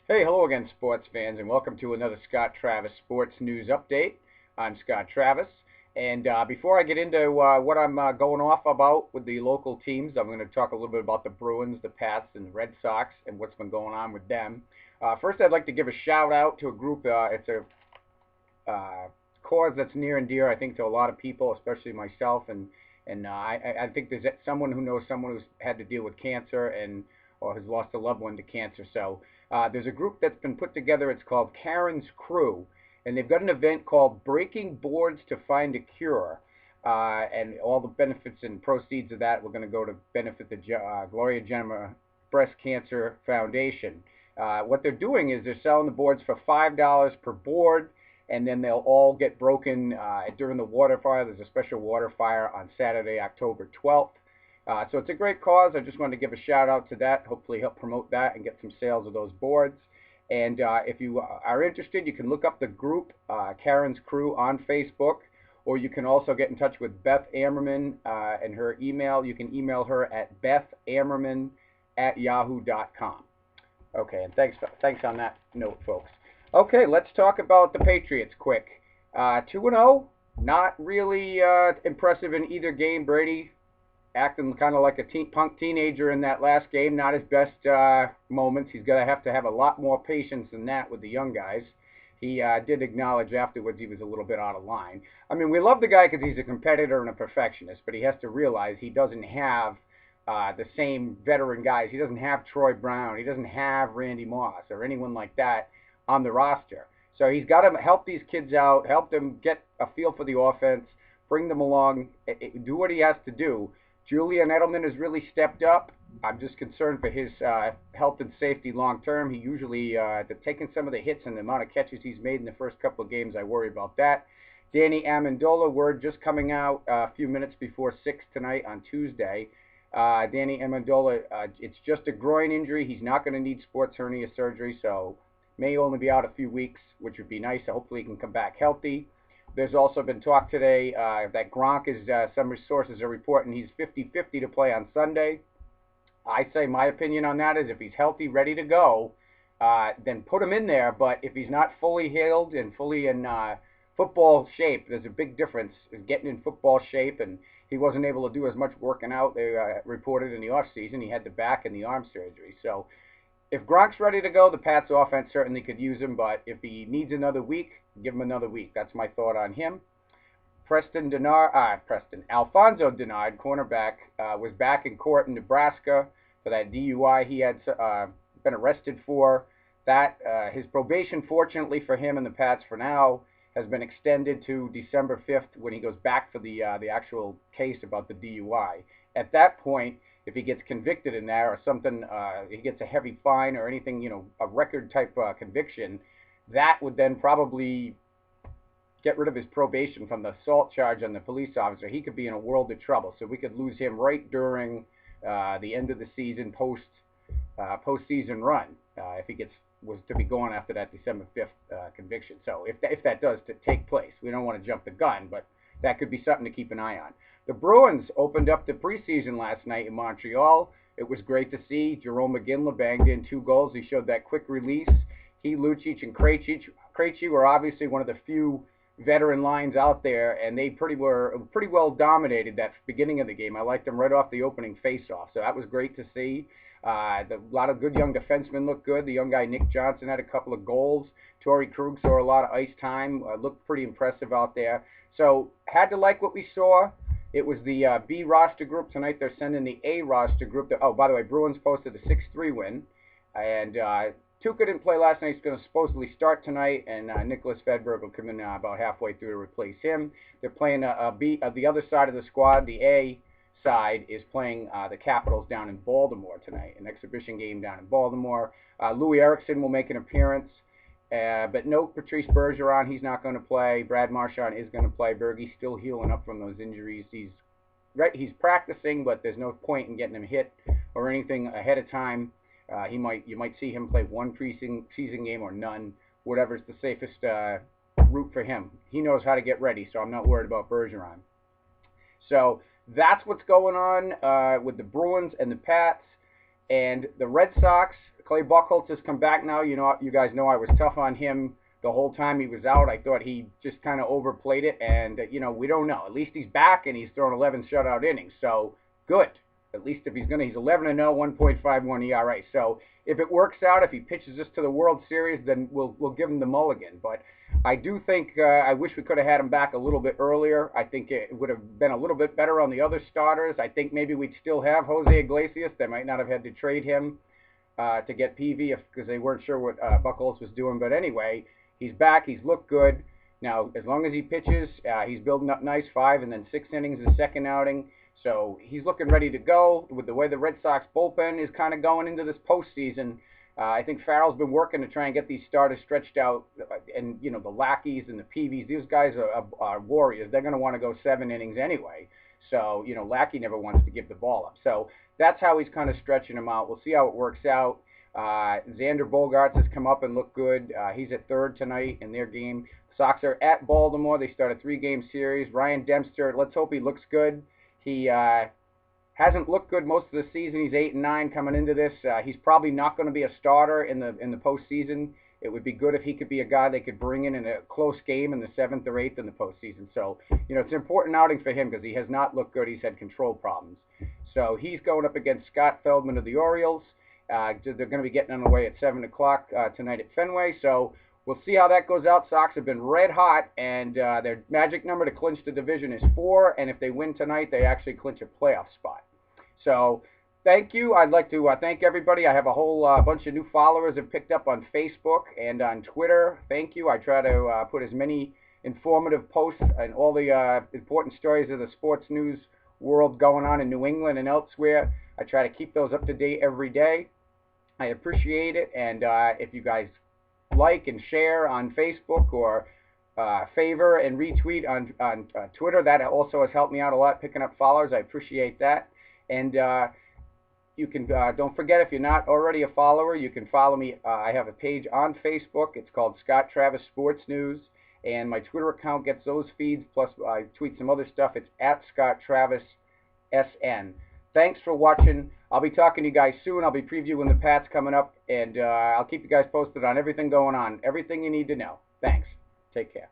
Hey, hello again, sports fans, and welcome to another Scott Travis Sports News Update. I'm Scott Travis, and before I get into what I'm going off about with the local teams, I'm going to talk a little bit about the Bruins, the Pats, and the Red Sox, and what's been going on with them. First, I'd like to give a shout out to a group. It's a cause that's near and dear, I think, to a lot of people, especially myself, and I think there's someone who knows someone who's had to deal with cancer and or has lost a loved one to cancer. So there's a group that's been put together. It's called Karen's Crew, and they've got an event called Breaking Boards to Find a Cure. And all the benefits and proceeds of that, we're going to go to benefit the Gloria Jenner Breast Cancer Foundation. What they're doing is they're selling the boards for $5 per board, and then they'll all get broken during the water fire. There's a special water fire on Saturday, October 12th. So it's a great cause. I just wanted to give a shout out to that, hopefully help promote that and get some sales of those boards. And if you are interested, you can look up the group, Karen's Crew, on Facebook, or you can also get in touch with Beth Ammerman and her email. You can email her at bethammerman@yahoo.com. Okay, and thanks on that note, folks. Okay, let's talk about the Patriots quick. 2-0, not really impressive in either game. Brady acting kind of like a punk teenager in that last game. Not his best moments. He's going to have a lot more patience than that with the young guys. He did acknowledge afterwards he was a little bit out of line. I mean, we love the guy because he's a competitor and a perfectionist, but he has to realize he doesn't have the same veteran guys. He doesn't have Troy Brown. He doesn't have Randy Moss or anyone like that on the roster. So he's got to help these kids out, help them get a feel for the offense, bring them along, do what he has to do. Julian Edelman has really stepped up. I'm just concerned for his health and safety long term. He usually, taking some of the hits and the amount of catches he's made in the first couple of games, I worry about that. Danny Amendola, word just coming out a few minutes before 6 tonight on Tuesday. Danny Amendola, it's just a groin injury. He's not going to need sports hernia surgery, so may only be out a few weeks, which would be nice. So hopefully he can come back healthy. There's also been talk today that Gronk is, some sources are reporting he's 50-50 to play on Sunday. I say my opinion on that is if he's healthy, ready to go, then put him in there. But if he's not fully healed and fully in football shape, there's a big difference in getting in football shape, and he wasn't able to do as much working out. They reported in the off season he had the back and the arm surgery. So if Gronk's ready to go, the Pats offense certainly could use him, but if he needs another week, give him another week. That's my thought on him. Alfonso Denard, cornerback, was back in court in Nebraska for that DUI he had been arrested for. That his probation, fortunately for him and the Pats for now, has been extended to December 5th when he goes back for the actual case about the DUI. At that point, if he gets convicted in that or something, he gets a heavy fine or anything, a record type conviction, that would then probably get rid of his probation from the assault charge on the police officer. He could be in a world of trouble. So we could lose him right during the end of the season, postseason run, if he was to be gone after that December 5th conviction. So if that does take place, we don't want to jump the gun, but that could be something to keep an eye on. The Bruins opened up the preseason last night in Montreal. It was great to see. Jarome Iginla banged in 2 goals. He showed that quick release. He, Lucic, and Krejci were obviously one of the few veteran lines out there, and they pretty well dominated that beginning of the game. I liked them right off the opening face-off, so that was great to see. A lot of good young defensemen looked good. The young guy Nick Johnson had a couple of goals. Torrey Krug saw a lot of ice time. Looked pretty impressive out there. So had to like what we saw. It was the B roster group. Tonight they're sending the A roster group. Oh, by the way, Bruins posted a 6-3 win. And Tuukka didn't play last night. He's going to supposedly start tonight. And Nicholas Fedberg will come in about halfway through to replace him. They're playing the other side of the squad. The A side is playing the Capitals down in Baltimore tonight. An exhibition game down in Baltimore. Louis Eriksson will make an appearance. But no Patrice Bergeron, he's not going to play. Brad Marchand is going to play. Bergie's still healing up from those injuries. He's practicing, but there's no point in getting him hit or anything ahead of time. You might see him play one preseason game or none, whatever's the safest route for him. He knows how to get ready, so I'm not worried about Bergeron. So that's what's going on with the Bruins and the Pats. And the Red Sox, Clay Buchholz has come back now. You guys know I was tough on him the whole time he was out. I thought he just kind of overplayed it, and we don't know. At least he's back, and he's thrown 11 shutout innings, so good. At least if he's 11-0, 1.51 ERA. So if it works out, if he pitches us to the World Series, then we'll give him the mulligan. But I do think I wish we could have had him back a little bit earlier. I think it would have been a little bit better on the other starters. I think maybe we'd still have Jose Iglesias. They might not have had to trade him to get PV because they weren't sure what Buchholz was doing. But anyway, he's back. He's looked good. Now, as long as he pitches, he's building up nice 5 and then 6 innings the second outing. So he's looking ready to go. With the way the Red Sox bullpen is kind of going into this postseason, I think Farrell's been working to try and get these starters stretched out. And, the Lackeys and the PVs, these guys are warriors. They're going to want to go 7 innings anyway. So, Lackey never wants to give the ball up. So that's how he's kind of stretching them out. We'll see how it works out. Xander Bogaerts has come up and looked good. He's at third tonight in their game. Sox are at Baltimore. They start a 3-game series. Ryan Dempster, let's hope he looks good. He hasn't looked good most of the season. He's 8-9 coming into this. He's probably not going to be a starter in the postseason. It would be good if he could be a guy they could bring in a close game in the 7th or 8th in the postseason. So, it's an important outing for him because he has not looked good. He's had control problems. So he's going up against Scott Feldman of the Orioles. They're going to be getting on the way at 7 o'clock tonight at Fenway. So we'll see how that goes out. Sox have been red hot, and their magic number to clinch the division is 4, and if they win tonight, they actually clinch a playoff spot. So thank you. I'd like to thank everybody. I have a whole bunch of new followers I've picked up on Facebook and on Twitter. Thank you. I try to put as many informative posts and all the important stories of the sports news world going on in New England and elsewhere. I try to keep those up to date every day. I appreciate it, and if you guys like and share on Facebook or favor and retweet on Twitter, that also has helped me out a lot picking up followers. I appreciate that. And you can don't forget, if you're not already a follower, you can follow me. I have a page on Facebook. It's called Scott Travis Sports News, and my Twitter account gets those feeds, plus I tweet some other stuff. It's at Scott Travis SN. Thanks for watching. I'll be talking to you guys soon. I'll be previewing the Pats coming up, and I'll keep you guys posted on everything going on, everything you need to know. Thanks. Take care.